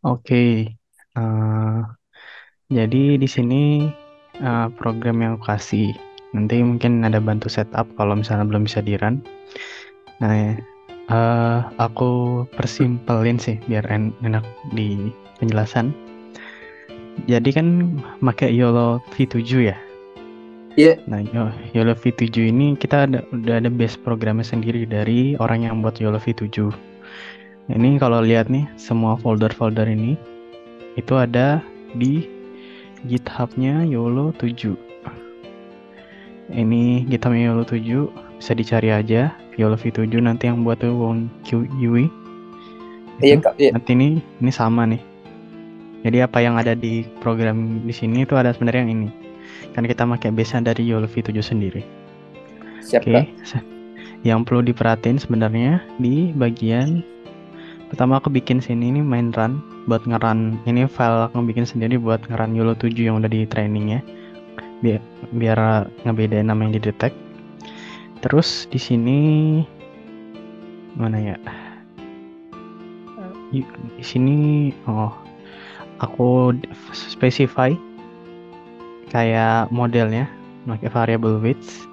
Oke. Eh, jadi di sini program yang aku kasih. Nanti mungkin ada bantu setup kalau misalnya belum bisa di run. Nah, aku persimpelin sih biar enak di penjelasan. Jadi kan pakai YOLO V7 ya. Iya, Nah, YOLO V7 ini kita udah ada base programnya sendiri dari orang yang buat YOLO V7. Ini kalau lihat nih, semua folder-folder ini itu ada di GitHub-nya YOLO 7. Ini GitHub-nya YOLO 7, bisa dicari aja. YOLO V7 nanti yang buat tuh Wong Yui iya itu. Kak, iya. Nanti ini sama nih. Jadi apa yang ada di program di sini itu ada sebenarnya yang ini. Kan kita pakai base-nya dari YOLO V7 sendiri. Siap Oke, Kak. yang perlu diperhatiin sebenarnya di bagian pertama aku bikin sini ini main run buat ngeran ini file aku bikin sendiri buat ngeran YOLO 7 yang udah di training ya. Biar ngebedain nama yang didetek. Terus di sini mana ya? Di sini oh aku specify kayak modelnya pakai variable width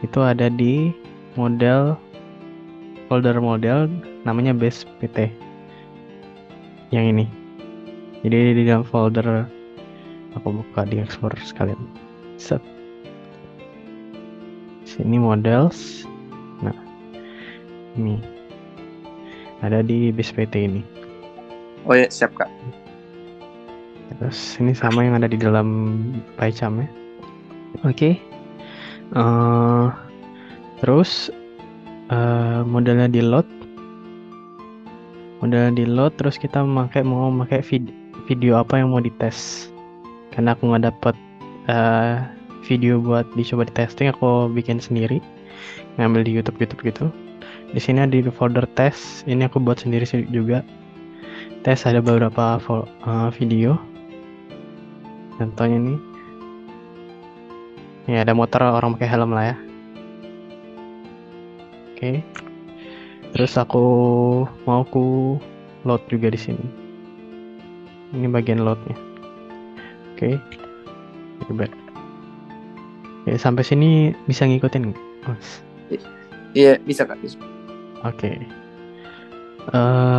itu ada di model folder model namanya base pt yang ini. Jadi di dalam folder aku buka di Explorer sekalian. Set. Sini models. Nah, ini ada di base pt ini. Oh iya, siap Kak. Terus ini sama yang ada di dalam PyCharm ya. Oke. Eh, terus modelnya di load, terus kita mau pakai video apa yang mau dites. Karena aku nggak dapet eh, video buat dicoba di testing, aku bikin sendiri, ngambil di YouTube gitu. Di sini ada di folder tes, ini aku buat sendiri juga. Tes ada beberapa video. Contohnya nih, ya ada motor orang pakai helm lah ya. Oke. Terus aku load juga di sini. Ini bagian loadnya. Oke. Coba. Ya, sampai sini bisa ngikutin nggak, Mas? I- Iya, bisa Kak. Bisa. Oke.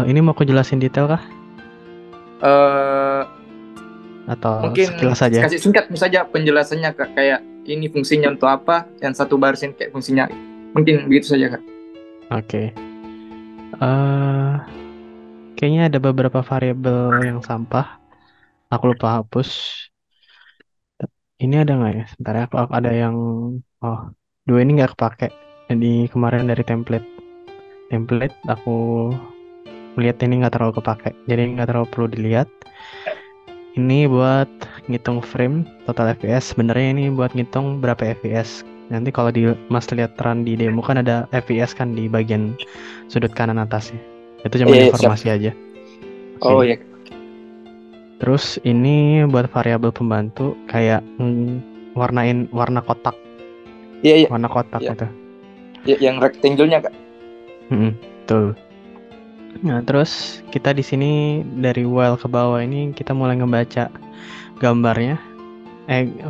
Ini mau aku jelasin detail kah? Eh, Atau mungkin sekilas saja? kasih singkat saja penjelasannya Kak. Kayak ini fungsinya untuk apa, yang satu barisin kayak fungsinya. Mungkin begitu saja Kak. Oke. eh Kayaknya ada beberapa variabel yang sampah. Aku lupa hapus. Ini ada nggak ya? Sebentar ya, aku ada yang... Oh, dua ini nggak kepake. Jadi kemarin dari template. Template aku lihat ini nggak terlalu kepake. Jadi nggak terlalu perlu dilihat. Ini buat ngitung frame total FPS. Sebenarnya ini buat ngitung berapa FPS. Nanti kalau Mas lihat run di demo kan ada FPS kan di bagian sudut kanan atasnya. Itu cuma Iya, siap. informasi aja. Oh Oke. iya. Terus ini buat variabel pembantu kayak warnain Iya, iya. warna kotak Iya, gitu. iya, yang rectangle-nya Kak. Betul. Nah, terus kita di sini dari while ke bawah ini kita mulai ngebaca gambarnya,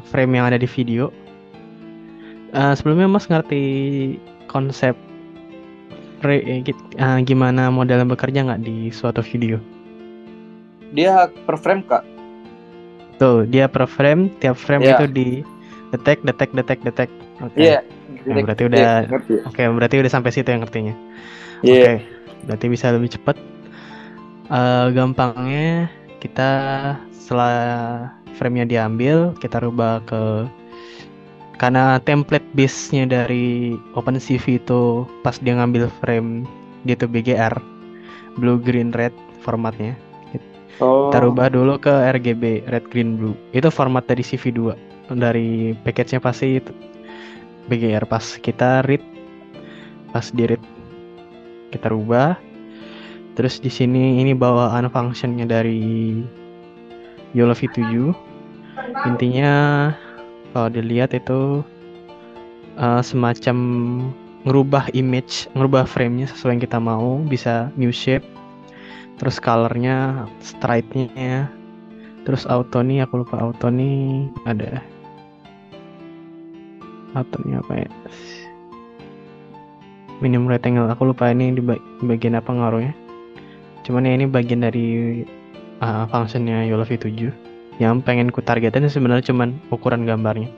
frame yang ada di video. Sebelumnya Mas ngerti konsep gimana modelnya bekerja nggak di suatu video? Dia per frame Kak. Tuh, dia per frame, tiap frame itu Iya, di detect. Oke. iya. Nah, berarti Iya, udah ngerti. berarti udah sampai situ yang ngertinya. Iya. Oke. Berarti bisa lebih cepat. Gampangnya kita setelah frame-nya diambil, kita rubah karena template base-nya dari OpenCV itu pas dia ngambil frame dia tuh BGR, blue green red formatnya. Kita Oh, rubah dulu ke RGB, red green blue. Itu format dari CV2. Dari package-nya pasti itu BGR. Pas di read kita rubah. Terus di sini ini bawaan functionnya dari YOLO V7. Intinya kalau dilihat itu semacam ngerubah image, ngerubah frame-nya sesuai yang kita mau, bisa new shape, Terus colornya, stride-nya. Terus auto nih, aku lupa auto nih ada. Auto nih apa ya? Minimum rectangle. Aku lupa ini di bagian apa ngaruhnya. Cuman ya ini bagian dari functionnya YOLO V7. Yang pengen ku targetin sebenarnya cuman ukuran gambarnya.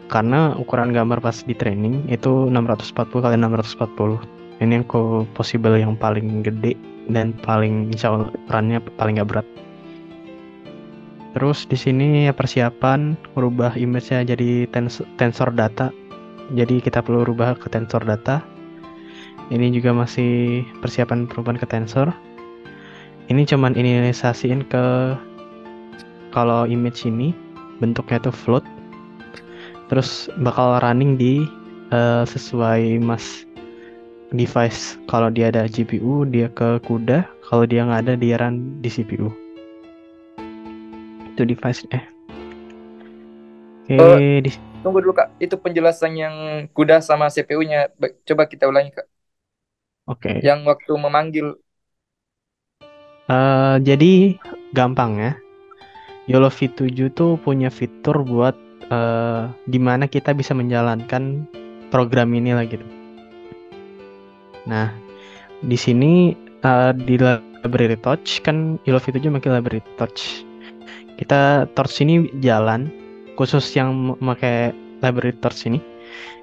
Karena ukuran gambar pas di training itu 640 kali 640. Ini yang possible yang paling gede dan paling insya Allah ukurannya paling gak berat. Terus di sini ya persiapan merubah image-nya jadi tensor data. Jadi kita perlu rubah ke tensor data. Ini juga masih persiapan perubahan ke tensor. Ini cuman inisialisasiin ke kalau image ini bentuknya tuh float. Terus bakal running di sesuai mas device. Kalau dia ada GPU dia ke CUDA, kalau dia nggak ada dia run di CPU. Itu device Oke, Oh, di tunggu dulu Kak, itu penjelasan yang kuda sama CPU-nya. Coba kita ulangi Kak. oke. Yang waktu memanggil. Jadi gampang ya. YOLO V7 tuh punya fitur buat di mana kita bisa menjalankan program ini lah gitu. Nah, di sini di library touch kan YOLO V7 pakai library touch. Kita torch ini jalan khusus yang memakai library torch ini.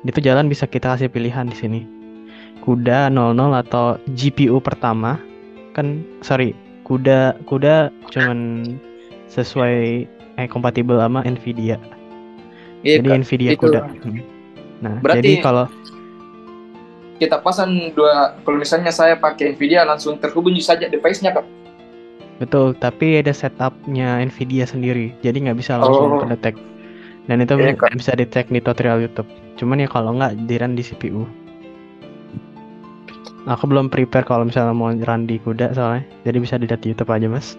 Itu jalan bisa kita kasih pilihan di sini. CUDA 00 atau GPU pertama. Kan sorry, CUDA CUDA cuman sesuai kompatibel sama Nvidia. Iya Jadi Kak, Nvidia itu CUDA. Nah, jadi berarti kalau kita pasang dua. Kalau misalnya saya pakai Nvidia langsung terhubung saja device-nya Kak. betul, tapi ada setupnya Nvidia sendiri. Jadi nggak bisa langsung Oh, kedetek. Dan itu iya Kak. bisa dicek di tutorial YouTube. Cuman ya kalau nggak di run di CPU. Aku belum prepare kalau misalnya mau run di CUDA soalnya. Jadi bisa dilihat di YouTube aja mas.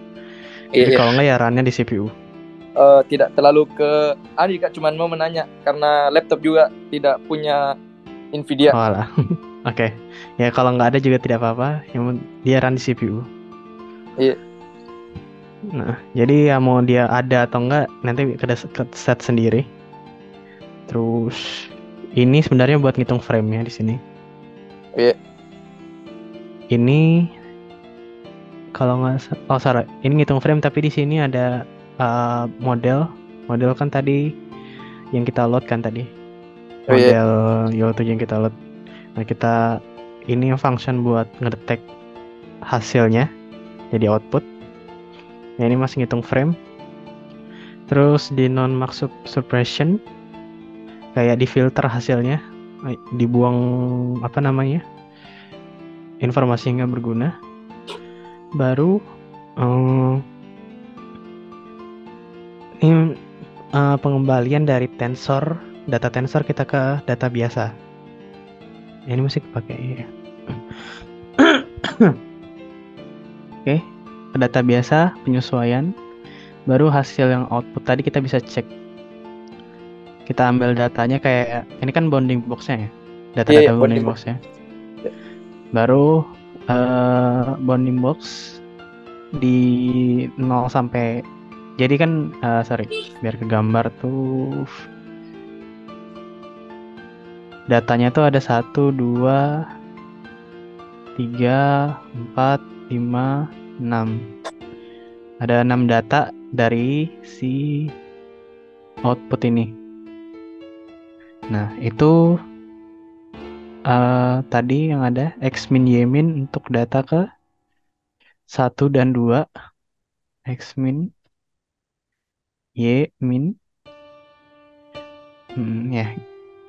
Iya, Tapi iya. kalau nggak ya runnya di CPU. Tidak terlalu ke Adi Kak, cuman mau menanya karena laptop juga tidak punya Nvidia. Oh lah. Oke. Ya kalau nggak ada juga tidak apa-apa. Yang dia run di CPU. Iya, Nah, jadi ya mau dia ada atau enggak nanti ke set sendiri. Terus ini sebenarnya buat ngitung frame-nya di sini. iya, Ini kalau nggak oh sorry, ini ngitung frame tapi di sini ada model kan tadi yang kita load kan tadi. oh, iya. Model YOLO 7 yang kita load. Nah, kita ini yang function buat ngedetek hasilnya jadi output. Ya, ini masih ngitung frame. Terus di non max suppression kayak difilter hasilnya, dibuang apa namanya informasi yang nggak berguna. Baru ini pengembalian dari data tensor kita ke data biasa. Ini masih kepake ya. Oke, ke data biasa penyesuaian. Baru hasil yang output tadi kita bisa cek. Kita ambil datanya kayak ini kan bounding boxnya ya, Iya, iya, data-data bounding bonding. boxnya. Baru bounding box di 0 sampai jadi kan sorry biar ke gambar tuh datanya tuh ada 1, 2, 3, 4, 5, 6. Ada 6 data dari si output ini. Nah itu tadi yang ada X min Y min untuk data ke 1 dan 2, X min Y min ya.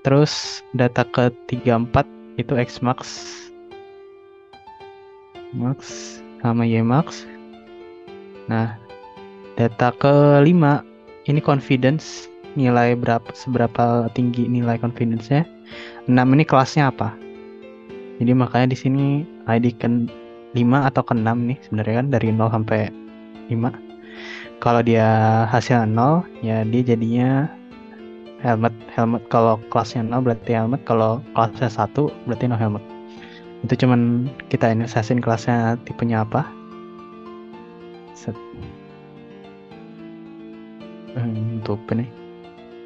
Terus data ke 3, 4 itu X max sama Y max. Nah, data ke 5 ini confidence, nilai seberapa tinggi nilai confidence-nya. 6 ini kelasnya apa? Jadi makanya di sini ID ke 5 atau ke 6 nih sebenarnya kan dari 0 sampai 5. Kalau dia hasil 0 ya dia jadinya helmet. Kalau kelasnya 0 berarti helmet, kalau kelasnya 1 berarti no helmet. Itu cuman kita inisiasin kelasnya tipenya apa. Set. Untuk apa nih?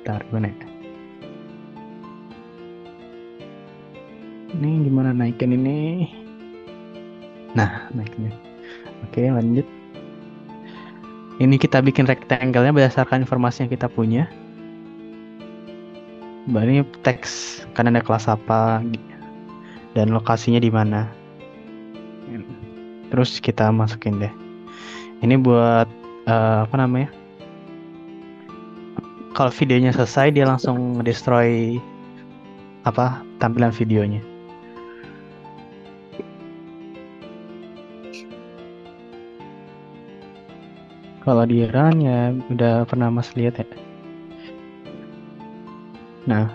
Bentar, gimana ya? Ini gimana naikin ini? Nah, naikinnya. Oke, lanjut. Ini kita bikin rectangle-nya berdasarkan informasi yang kita punya. Ini teks, kan ada kelas apa dan lokasinya di mana. Terus kita masukin deh. Ini buat apa namanya? Kalau videonya selesai dia langsung destroy apa tampilan videonya. Kalau di run ya udah pernah Mas lihat ya. Nah,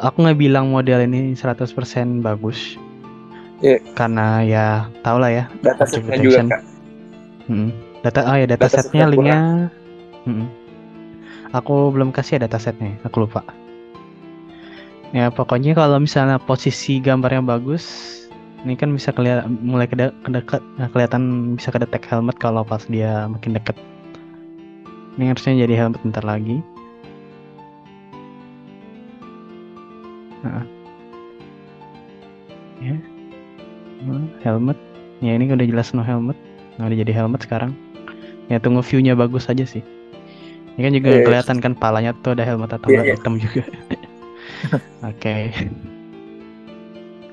aku nggak bilang model ini 100% bagus. Iya. Karena ya tau lah ya, Datasetnya juga interpretation. Kak. Datasetnya Datasetnya kurang. linknya. Mm-mm. Aku belum kasih ya datasetnya, aku lupa. Ya pokoknya kalau misalnya posisi gambarnya bagus, ini kan bisa mulai kelihatan bisa kedetek helmet kalau pas dia makin deket. Ini harusnya jadi helmet bentar lagi. Nah, ya, helmet. Ya ini udah jelas no helmet. Nah, udah jadi helmet sekarang. Ya tunggu view-nya bagus aja sih. Ini kan juga Iya. kelihatan kan palanya tuh ada helmet atau Iya, enggak, iya. hitam juga. Oke.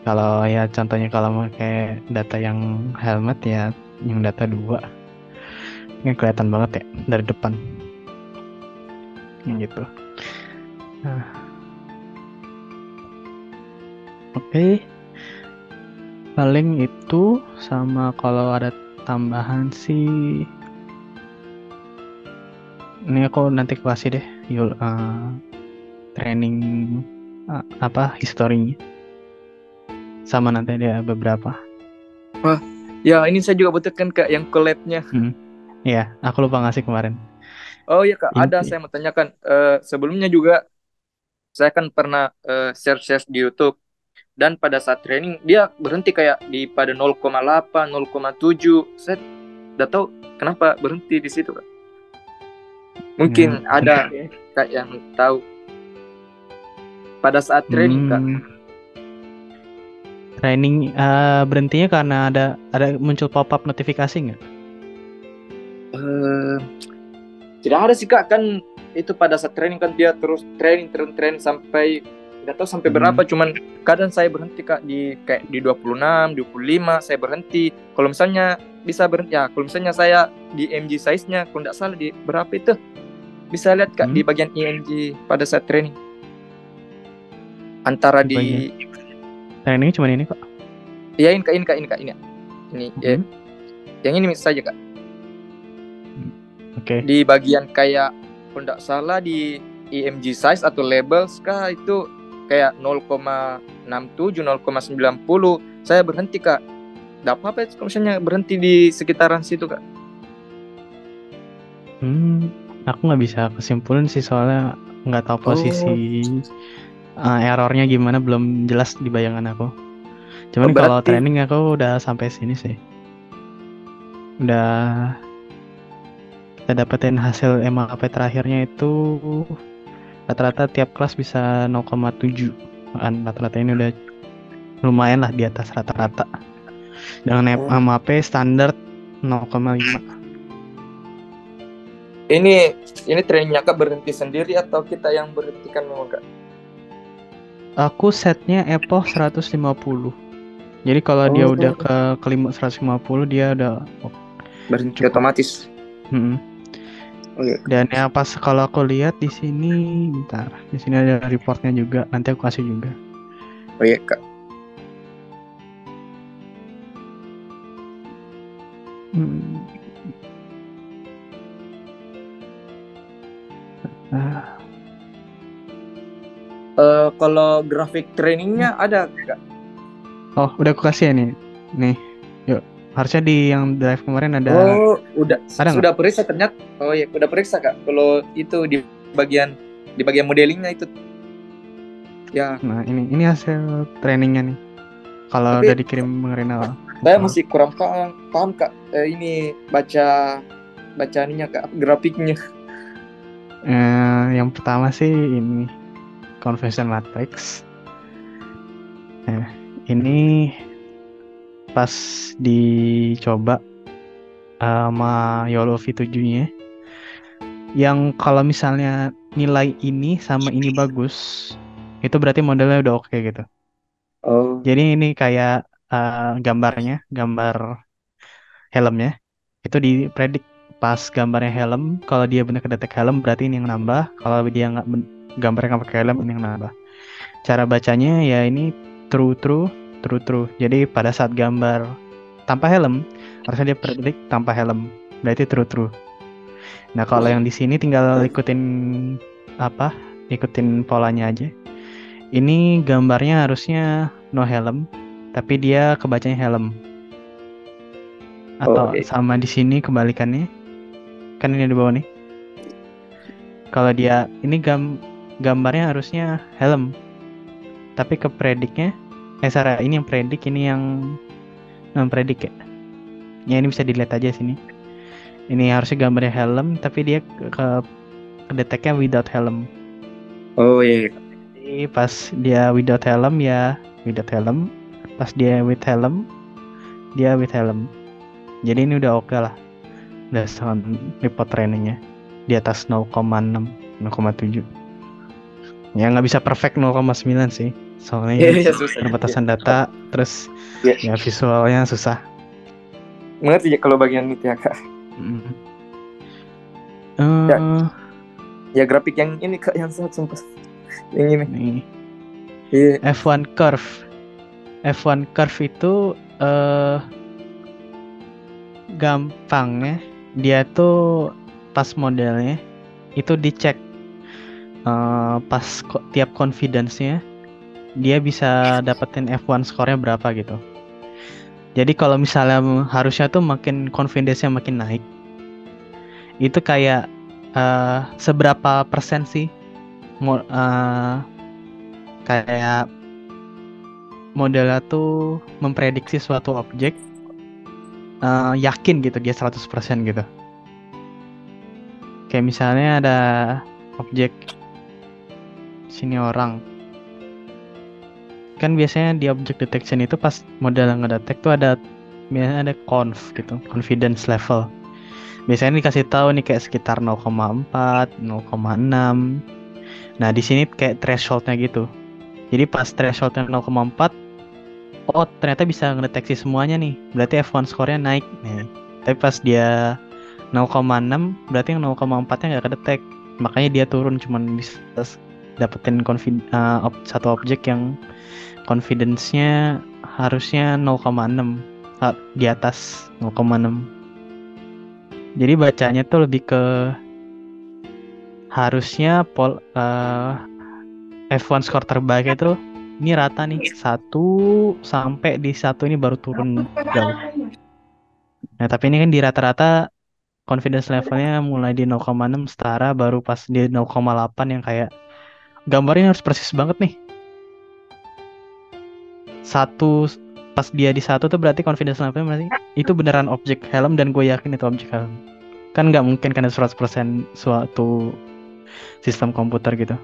Kalau ya contohnya kalau pakai data yang helmet ya yang data 2 ini kelihatan banget ya dari depan. Gitu. Nah, oke. Paling itu sama kalau ada tambahan sih. Ini aku nanti kasih deh yul training apa historinya. Sama nanti ada beberapa. Wah, ya ini saya juga butuhkan Kak yang collab-nya. Ya, aku lupa ngasih kemarin. Oh iya Kak, ada Inti. saya mau tanyakan. Sebelumnya juga saya kan pernah search di YouTube dan pada saat training dia berhenti kayak di pada 0,8, 0,7. Saya udah tahu kenapa berhenti di situ Kak. Mungkin ada Kak yang tahu pada saat training Kak. Training berhentinya karena ada muncul pop-up notifikasi nggak? Tidak ada sih Kak, kan itu pada saat training kan dia terus training sampai nggak tahu sampai berapa, cuman kadang saya berhenti Kak di kayak di 26, 25 saya berhenti. Kalau misalnya bisa berhenti ya, kalau misalnya saya di MG size-nya kalau nggak salah di berapa itu bisa lihat Kak di bagian EMG pada saat training. Antara di training cuma ini kok. Iya ini Kak. Ini ya. Yang ini saja Kak. Oke. Di bagian kayak kalau nggak salah di EMG size atau labels kah itu kayak 0,67, 0,90 saya berhenti Kak. Nggak apa-apa kalau misalnya berhenti di sekitaran situ Kak. Aku nggak bisa kesimpulan sih soalnya nggak tahu posisi errornya gimana, belum jelas di bayangan aku. Cuman kalau training aku udah sampai sini sih. Udah kita dapetin hasil MAP terakhirnya itu rata-rata tiap kelas bisa 0,7 kan, rata-rata ini udah lumayan lah di atas rata-rata dengan MAP standar 0,5. Ini trainingnya Kak berhenti sendiri atau kita yang berhentikan memang Kak? Aku setnya EPO 150. Jadi kalau dia udah ke 150 dia udah berhenti otomatis. Dan yang pas kalau aku lihat di sini, bentar, di sini ada reportnya juga, nanti aku kasih juga. Oh iya Kak. Kalau grafik trainingnya ada Kak? Oh, udah aku kasih ya nih. Nih, yuk. Harusnya di yang drive kemarin ada. Oh, udah. Ada Sudah periksa ternyata. Oh iya, udah periksa Kak. Kalau itu di bagian modelingnya itu. Ya. Nah, ini hasil trainingnya nih. Kalau udah dikirim mengenai saya masih kurang paham Kak. Ini baca bacanya kak, grafiknya. Yang pertama sih ini conversion matrix. Nah, ini pas dicoba sama YOLO V7-nya, yang kalau misalnya nilai ini sama ini bagus, itu berarti modelnya udah oke gitu. Oh, Jadi ini kayak gambar helmnya itu dipredik pas gambarnya helm. Kalau dia benar kedetek helm berarti ini yang nambah. Kalau dia nggak gambarnya nggak pakai helm ini yang nambah. Cara bacanya ya ini true true true true. Jadi pada saat gambar tanpa helm harusnya dia predik tanpa helm. Berarti true true. Nah kalau yang di sini tinggal ikutin apa? Ikutin polanya aja. Ini gambarnya harusnya no helm, tapi dia kebacanya helm. Atau oke. sama di sini kebalikannya. Kan ini di bawah nih. Kalau dia ini gambarnya harusnya helm, tapi keprediknya Sarah ini yang predik, ini yang non predik ya. Ya ini bisa dilihat aja sini. Ini harusnya gambarnya helm, tapi dia kedeteknya without helm. Oh iya, iya. Jadi pas dia without helm ya without helm, pas dia with helm dia with helm. Jadi ini udah oke lah. Udah sound report trainingnya di atas 0,6 0,7. Ya nggak bisa perfect 0,9 sih. Soalnya Iya, ini iya, susah. Iya. perbatasan data, terus Iya. ya visualnya susah. Mengerti ya kalau bagian itu ya kak. Mm. Ya, Eh, ya grafik yang ini kak yang sangat sumpah. Yang ini. nih Iya. F1 curve. F1 curve itu gampangnya dia tuh pas modelnya itu dicek pas tiap confidence-nya dia bisa dapetin F1 score-nya berapa gitu. Jadi kalau misalnya harusnya tuh makin confidence-nya makin naik, itu kayak seberapa persen sih kayak modelnya tuh memprediksi suatu objek yakin gitu dia 100% gitu. Kayak misalnya ada objek sini orang. Kan biasanya di object detection itu pas model yang ngedetek tuh biasanya ada conf gitu, confidence level. Biasanya dikasih tahu nih kayak sekitar 0,4, 0,6. Nah, di sini kayak thresholdnya gitu. Jadi pas thresholdnya 0,4, oh ternyata bisa ngedeteksi semuanya nih. Berarti F1 score-nya naik nih. Tapi pas dia 0,6, berarti yang 0,4-nya nggak kedetek. Makanya dia turun, cuman bisa dapetin satu objek yang confidence-nya harusnya 0,6, di atas 0,6. Jadi bacanya tuh lebih ke harusnya F1 skor terbaik itu ini rata nih 1 sampai di 1 ini baru turun jauh. Nah tapi ini kan di rata-rata confidence levelnya mulai di 0,6 setara, baru pas di 0,8 yang kayak gambarnya harus persis banget nih. Satu Pas dia di 1 tuh berarti confidence levelnya berarti itu beneran objek helm dan gue yakin itu objek helm. Kan nggak mungkin kan 100% suatu sistem komputer gitu.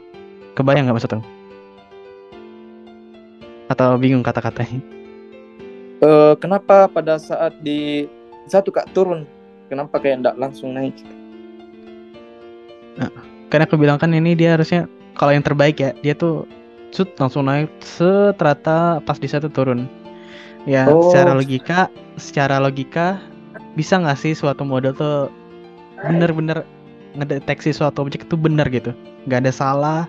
Kebayang nggak maksudnya? Atau bingung kata-katanya? Kenapa pada saat di satu kak turun? Kenapa kayak enggak langsung naik? Nah, karena aku bilang kan ini dia harusnya kalau yang terbaik ya dia tuh langsung naik seterata pas di 1 turun. Ya Oh, secara logika bisa nggak sih suatu model tuh bener-bener ngedeteksi suatu objek itu bener gitu, nggak ada salah,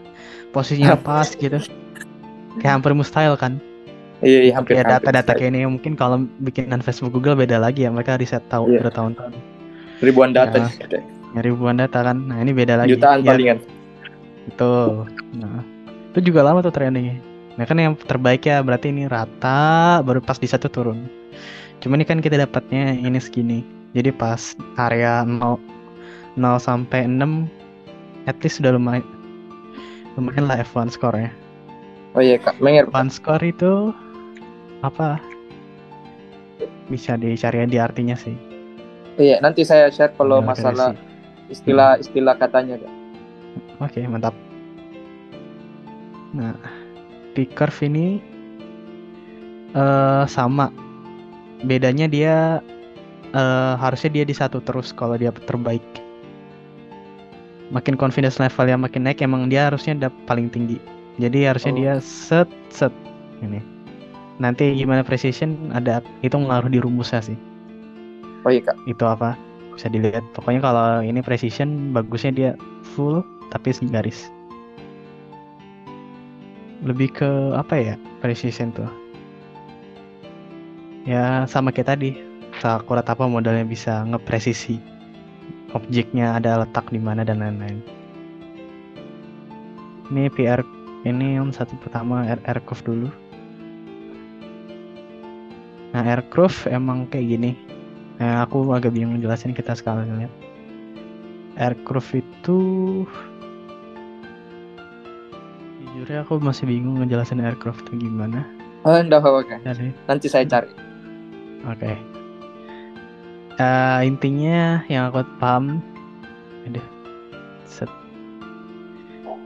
posisinya pas gitu, kayak hampir mustahil kan. iya, iya, Tapi ya hampir-hampir. data-data kayak ini mungkin kalau bikinan Facebook Google beda lagi ya, mereka riset tahu Iya, bertahun-tahun ribuan data ya, nih, kayak ribuan data kan. Nah ini beda lagi jutaan ya, palingan. betul. Nah itu juga lama tuh trainingnya. Nah kan yang terbaik ya berarti ini rata baru pas di 1 turun. Cuma ini kan kita dapatnya ini segini. Jadi pas area 0 sampai 6 at least sudah lumayan lumayan lah F1 score-nya. Oh iya kak, Menger kak. F1 score itu apa? Bisa dicari di artinya sih. Iya, nanti saya share kalau Tinggal kasih masalah sih. istilah-istilah katanya, Kak. Oke, mantap. Nah, di curve ini sama. Bedanya dia harusnya dia di satu terus kalau dia terbaik. Makin confidence level yang makin naik, emang dia harusnya paling tinggi. Jadi harusnya Oh, dia set set ini. Nanti gimana precision ada itu ngaruh di rumusnya sih. oh iya, Kak. Itu apa? Bisa dilihat. Pokoknya kalau ini precision bagusnya dia full tapi garis. Lebih ke apa ya precision tuh? Ya sama kayak tadi. Seakurat apa modalnya bisa ngepresisi objeknya ada letak di mana dan lain-lain. Ini PR ini yang satu pertama aircraft dulu. Nah aircraft emang kayak gini. Nah, aku agak bingung jelasin kita sekalian lihat. Aircraft itu jujurnya aku masih bingung ngejelasin aircraft itu gimana. Enggak apa-apa, Kak. Jadi, Nanti saya cari. oke. Intinya yang aku paham, aduh, set.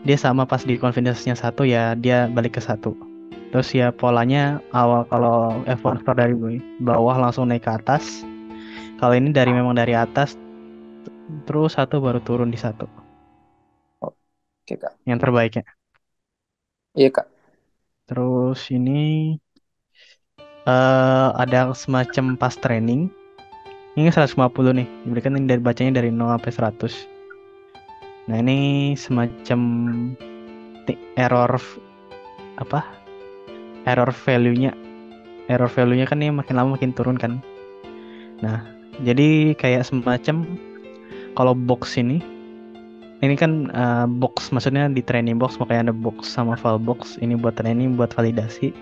Dia sama pas di confidence-nya satu ya dia balik ke satu. Terus ya polanya awal kalau F1 Store dari bawah langsung naik ke atas. Kalau ini memang dari atas terus satu baru turun di satu. Oke, Kak. Yang terbaiknya. Iya, Kak. Terus ini ada semacam pas training. Ini 150 nih. Diberikan ini dari bacanya dari 0 sampai 100. Nah, ini semacam error apa? Error value-nya. Error value-nya kan ini makin lama makin turun kan. Nah, jadi kayak semacam kalau box ini kan box maksudnya di training box makanya ada box sama file box. Ini buat training buat validasi.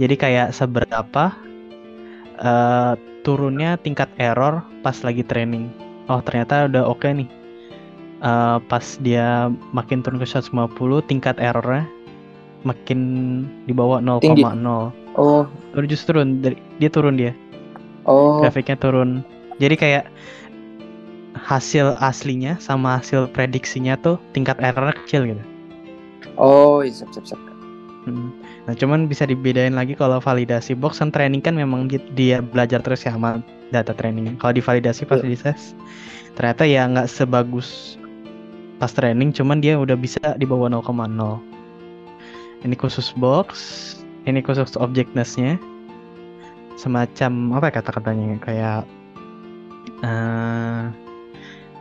Jadi kayak seberapa turunnya tingkat error pas lagi training. Oh ternyata udah oke nih. Pas dia makin turun ke 150 tingkat errornya makin di bawah Tinggi. 0,0. Oh, Terus justru dia turun dia. oh, Grafiknya turun. Jadi kayak hasil aslinya sama hasil prediksinya tuh tingkat errornya kecil gitu. oh, iya, siap, siap, siap, Kak. Nah, cuman bisa dibedain lagi kalau validasi box kan training kan memang dia belajar terus ya sama data training. Kalau divalidasi pas Iya. di tes, ternyata ya nggak sebagus pas training, cuman dia udah bisa di bawah 0,0. Ini khusus box, ini khusus objectness-nya. Semacam apa ya kata-katanya kayak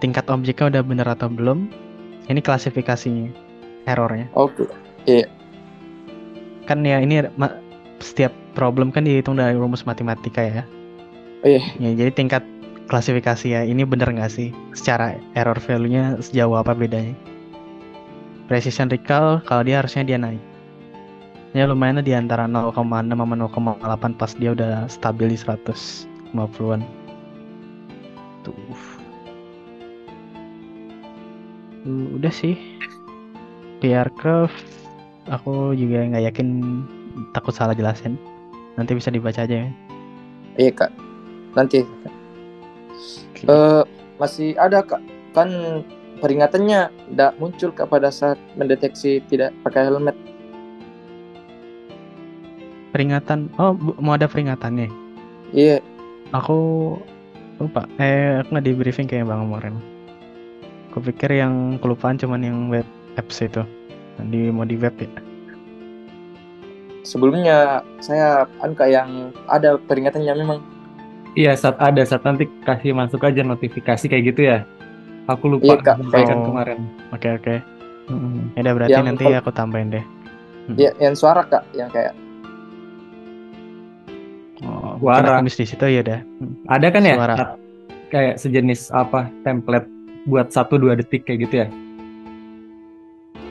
tingkat objeknya udah bener atau belum. Ini klasifikasinya, errornya. Oke. Iya. Kan ya ini setiap problem kan dihitung dari rumus matematika ya. Iya. Ya, jadi tingkat klasifikasi ya ini bener nggak sih secara error value-nya sejauh apa bedanya. Precision recall kalau dia harusnya dia naik. Ya lumayan di antara 0,6 sama 0,8 pas dia udah stabil di 150-an. Tuh. Udah sih. PR curve aku juga nggak yakin takut salah jelasin. Nanti bisa dibaca aja ya. Iya, Kak. Nanti. Oke. Masih ada, Kak. Kan peringatannya tidak muncul, Kak, pada saat mendeteksi tidak pakai helmet. Peringatan. Oh, mau ada peringatannya. Iya. Aku lupa. Aku nggak di briefing kayak Bang kemarin. Aku pikir yang kelupaan cuman yang web apps itu. Mau di web ya. Sebelumnya saya Kak yang ada peringatannya memang. Iya, saat nanti kasih masuk aja notifikasi kayak gitu ya. Aku Iya, lupa Kak. sampaikan Oh. kemarin. Oke. Ya udah berarti Yang nanti aku tambahin deh. Ya, yang suara, Kak, yang kayak Oh, mungkin Suara. aku miss di situ ya udah. Ada kan ya? Suara. Kayak sejenis apa template buat 1-2 detik kayak gitu ya?